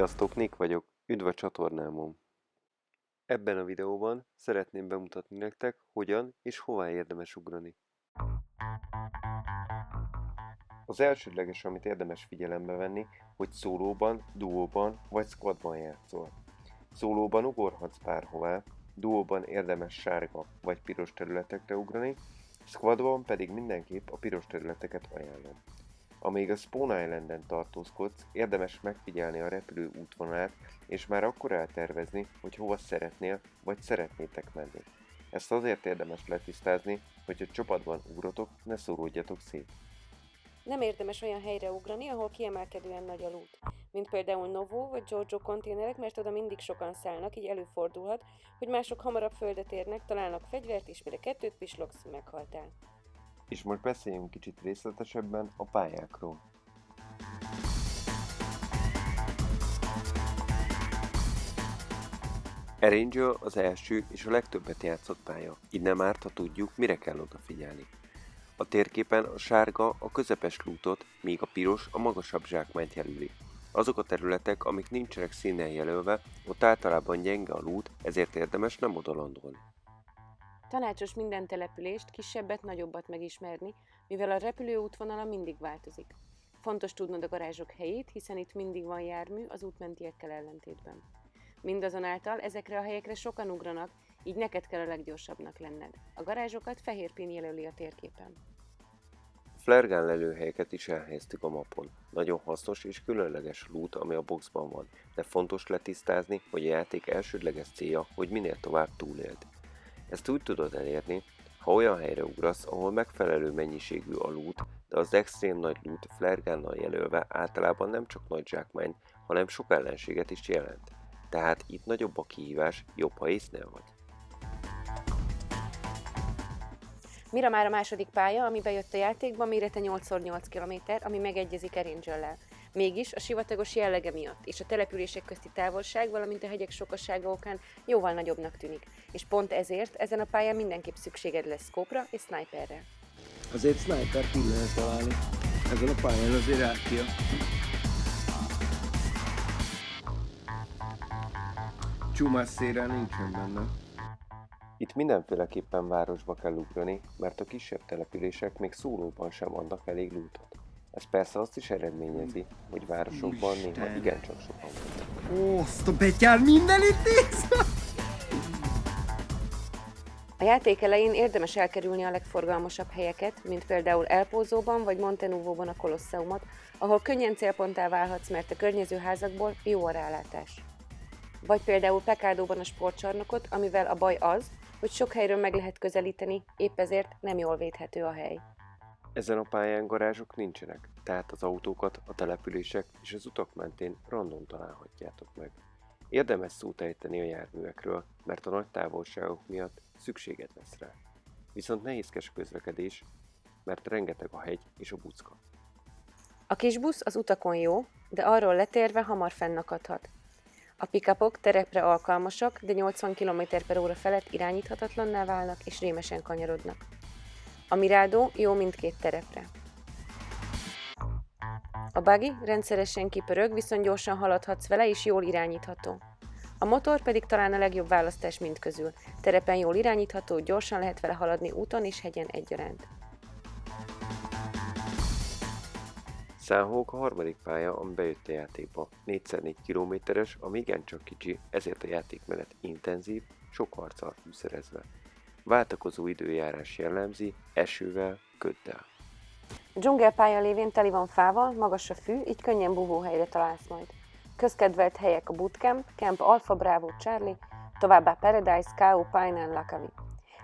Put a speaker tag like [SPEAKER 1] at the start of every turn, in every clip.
[SPEAKER 1] Sziasztok, Nick vagyok, üdv a csatornámon! Ebben a videóban szeretném bemutatni nektek, hogyan és hová érdemes ugrani. Az elsődleges, amit érdemes figyelembe venni, hogy szólóban, duóban vagy squadban játszol. Szólóban ugorhatsz bárhová, duóban érdemes sárga vagy piros területekre ugrani, squadban pedig mindenképp a piros területeket ajánlom. Amíg a Spawn Islanden tartózkodsz, érdemes megfigyelni a repülő útvonalát, és már akkor eltervezni, hogy hova szeretnél, vagy szeretnétek menni. Ezt azért érdemes letisztázni, hogy a csapatban ugrotok, ne szóródjatok szét.
[SPEAKER 2] Nem érdemes olyan helyre ugrani, ahol kiemelkedően nagy a loot, mint például Novo vagy Jojo konténerek, mert oda mindig sokan szállnak, így előfordulhat, hogy mások hamarabb földet érnek, találnak fegyvert, és mire kettőt pislogsz, meghaltál.
[SPEAKER 1] És most beszéljünk kicsit részletesebben a pályákról. Erangel az első és a legtöbbet játszott pálya, így nem árt, ha tudjuk, mire kell odafigyelni. A térképen a sárga a közepes lootot, míg a piros a magasabb zsákmányt jelöli. Azok a területek, amik nincsenek színnel jelölve, ott általában gyenge a loot, ezért érdemes nem oda landolni.
[SPEAKER 2] Tanácsos minden települést, kisebbet, nagyobbat megismerni, mivel a repülő útvonala mindig változik. Fontos tudnod a garázsok helyét, hiszen itt mindig van jármű az útmentiekkel ellentétben. Mindazonáltal ezekre a helyekre sokan ugranak, így neked kell a leggyorsabbnak lenned. A garázsokat fehér pin jelöli a térképen.
[SPEAKER 1] Flare gun lelőhelyeket is elhelyeztük a mapon. Nagyon hasznos és különleges loot, ami a boxban van, de fontos letisztázni, hogy a játék elsődleges célja, hogy minél tovább túléld. Ezt úgy tudod elérni, ha olyan helyre ugrasz, ahol megfelelő mennyiségű a loot, de az extrém nagy loot flare gunnal jelölve általában nem csak nagy zsákmány, hanem sok ellenséget is jelent. Tehát itt nagyobb a kihívás, jobb ha észnél vagy.
[SPEAKER 2] Miramar a második pálya, ami bejött a játékba, mérete 8x8 km, ami megegyezik Erangel-lel. Mégis a sivatagos jellege miatt és a települések közti távolság, valamint a hegyek sokasága okán jóval nagyobbnak tűnik, és pont ezért ezen a pályán mindenképp szükséged lesz scope-ra és sniperre.
[SPEAKER 3] Azért snipert úgy lehet találni. Ezen a pályán azért rákja. Csumás szélre nincsen benne.
[SPEAKER 1] Itt mindenféleképpen városba kell ugrani, mert a kisebb települések még szólóban sem adnak elég lootot. Ez persze azt is eredményezi, hogy városokban néha igencsak sokan vannak.
[SPEAKER 3] Ó, azt a betyár minden itt néz!
[SPEAKER 2] A játék elején érdemes elkerülni a legforgalmasabb helyeket, mint például El Pozóban vagy Montenuvóban a Kolosseumot, ahol könnyen célponttá válhatsz, mert a környező házakból jó a rálátás. Vagy például Pekádóban a sportcsarnokot, amivel a baj az, hogy sok helyről meg lehet közelíteni, épp ezért nem jól védhető a hely.
[SPEAKER 1] Ezen a pályán garázsok nincsenek, tehát az autókat a települések és az utak mentén random találhatjátok meg. Érdemes szót ejteni a járművekről, mert a nagy távolságok miatt szükséged lesz rá. Viszont nehézkes a közlekedés, mert rengeteg a hegy és a bucka.
[SPEAKER 2] A kis busz az utakon jó, de arról letérve hamar fennakadhat. A pick-upok terepre alkalmasak, de 80 km/h felett irányíthatatlanná válnak és rémesen kanyarodnak. A Mirado jó mindkét terepre. A buggy rendszeresen kipörög, viszont gyorsan haladhatsz vele és jól irányítható. A motor pedig talán a legjobb választás mindközül. Terepen jól irányítható, gyorsan lehet vele haladni úton és hegyen egyaránt.
[SPEAKER 1] Sanhok a harmadik pálya, ami bejött a játékba. 4x4 kilométeres, ami igencsak kicsi, ezért a játékmenet intenzív, sok harccal fűszerezve. Váltakozó időjárás jellemzi, esővel, köddel.
[SPEAKER 2] Dzsungelpálya lévén teli van fával, magas a fű, így könnyen búvóhelyre találsz majd. Közkedvelt helyek a Bootcamp, Camp Alpha Bravo Charlie, továbbá Paradise, K.O. Pine and Lakavi.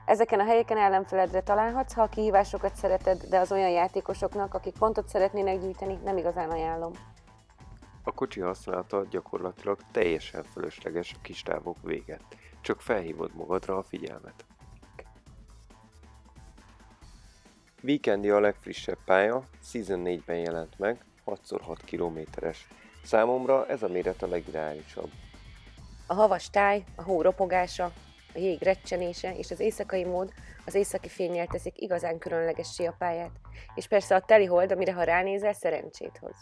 [SPEAKER 2] Ezeken a helyeken ellenfeledre találhatsz, ha a kihívásokat szereted, de az olyan játékosoknak, akik pontot szeretnének gyűjteni, nem igazán ajánlom.
[SPEAKER 1] A kocsi használata gyakorlatilag teljesen fölösleges a kis távok véget, csak felhívod magadra a figyelmet. Weekendi a legfrissebb pálya, Season 4-ben jelent meg, 6x6 kilométeres. Számomra ez a méret a legideálisabb.
[SPEAKER 2] A havas táj, a hó ropogása, a jég recsenése és az éjszakai mód az északi fénnyel teszik igazán különlegessé a pályát, és persze a teli hold, amire ha ránézel, szerencsét hoz.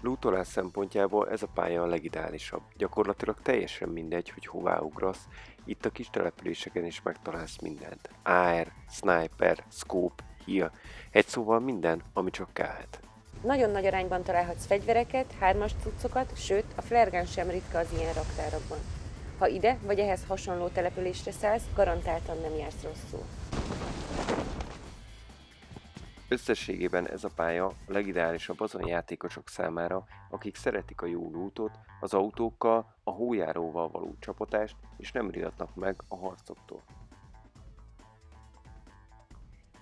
[SPEAKER 1] Lootolás szempontjából ez a pálya a legideálisabb. Gyakorlatilag teljesen mindegy, hogy hová ugrasz. Itt a kis településeken is megtalálsz mindent. AR, sniper, scope, heal. Egy szóval minden, ami csak kellhet.
[SPEAKER 2] Nagyon nagy arányban találhatsz fegyvereket, hármas cuccokat, sőt, a flare gun sem ritka az ilyen raktárakban. Ha ide vagy ehhez hasonló településre szállsz, garantáltan nem jársz rosszul.
[SPEAKER 1] Összességében ez a pálya a legideálisabb azon játékosok számára, akik szeretik a jó lootot, az autókkal, a hójáróval való csapotást, és nem riadnak meg a harcoktól.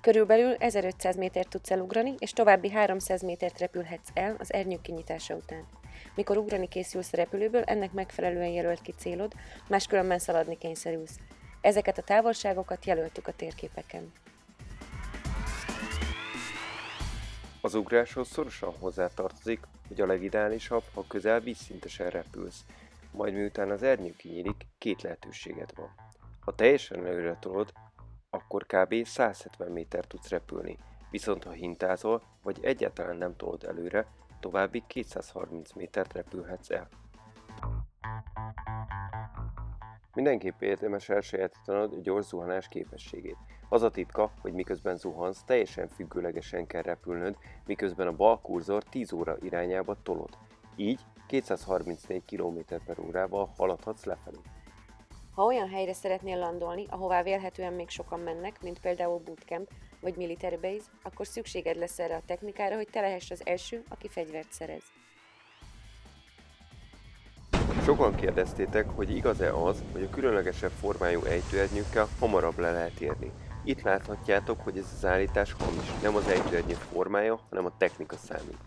[SPEAKER 2] Körülbelül 1500 métert tudsz elugrani, és további 300 métert repülhetsz el az ernyők kinyitása után. Mikor ugrani készülsz a repülőből, ennek megfelelően jelölt ki célod, máskülönben szaladni kényszerülsz. Ezeket a távolságokat jelöltük a térképeken.
[SPEAKER 1] Az ugráshoz szorosan hozzátartozik, hogy a legideálisabb, ha közel vízszintesen repülsz, majd miután az ernyő kinyílik, két lehetőséged van. Ha teljesen előre tolod, akkor kb. 170 méter tudsz repülni, viszont ha hintázol, vagy egyáltalán nem tolod előre, további 230 métert repülhetsz el. Mindenképp érdemes elsajátítanod a gyors zuhanás képességét. Az a titka, hogy miközben zuhansz, teljesen függőlegesen kell repülnöd, miközben a bal kurzor 10 óra irányába tolod. Így 234 km/órával haladhatsz lefelé.
[SPEAKER 2] Ha olyan helyre szeretnél landolni, ahová vélhetően még sokan mennek, mint például bootcamp vagy military base, akkor szükséged lesz erre a technikára, hogy te lehess az első, aki fegyvert szerez.
[SPEAKER 1] Sokan kérdeztétek, hogy igaz-e az, hogy a különlegesebb formájú ejtőernyőkkel hamarabb le lehet érni. Itt láthatjátok, hogy ez az állítás hamis, nem az ejtőernyő formája, hanem a technika számít.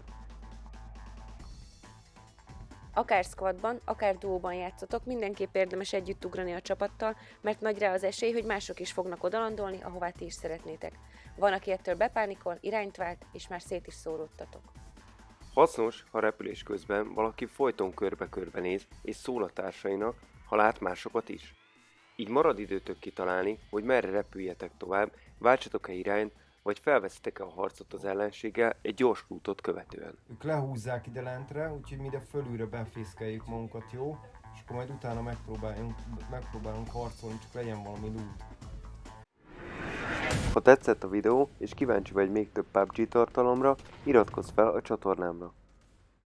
[SPEAKER 2] Akár squadban, akár duóban játszotok, mindenképp érdemes együtt ugrani a csapattal, mert nagy rá az esély, hogy mások is fognak odalandolni, ahová ti is szeretnétek. Van, aki ettől bepánikol, irányt vált, és már szét is szóródtatok.
[SPEAKER 1] Hasznos, ha repülés közben valaki folyton körbe-körbe néz, és szól a társainak, ha lát másokat is. Így marad időtök kitalálni, hogy merre repüljetek tovább, váltsatok-e irányt, vagy felveszitek-e a harcot az ellenséggel egy gyors lootot követően.
[SPEAKER 4] Ők lehúzzák ide lentre, úgyhogy mi ide fölülre befészkeljük magunkat, jó? És akkor majd utána megpróbálunk harcolni, csak legyen valami loot.
[SPEAKER 1] Ha tetszett a videó, és kíváncsi vagy még több PUBG tartalomra, iratkozz fel a csatornámra.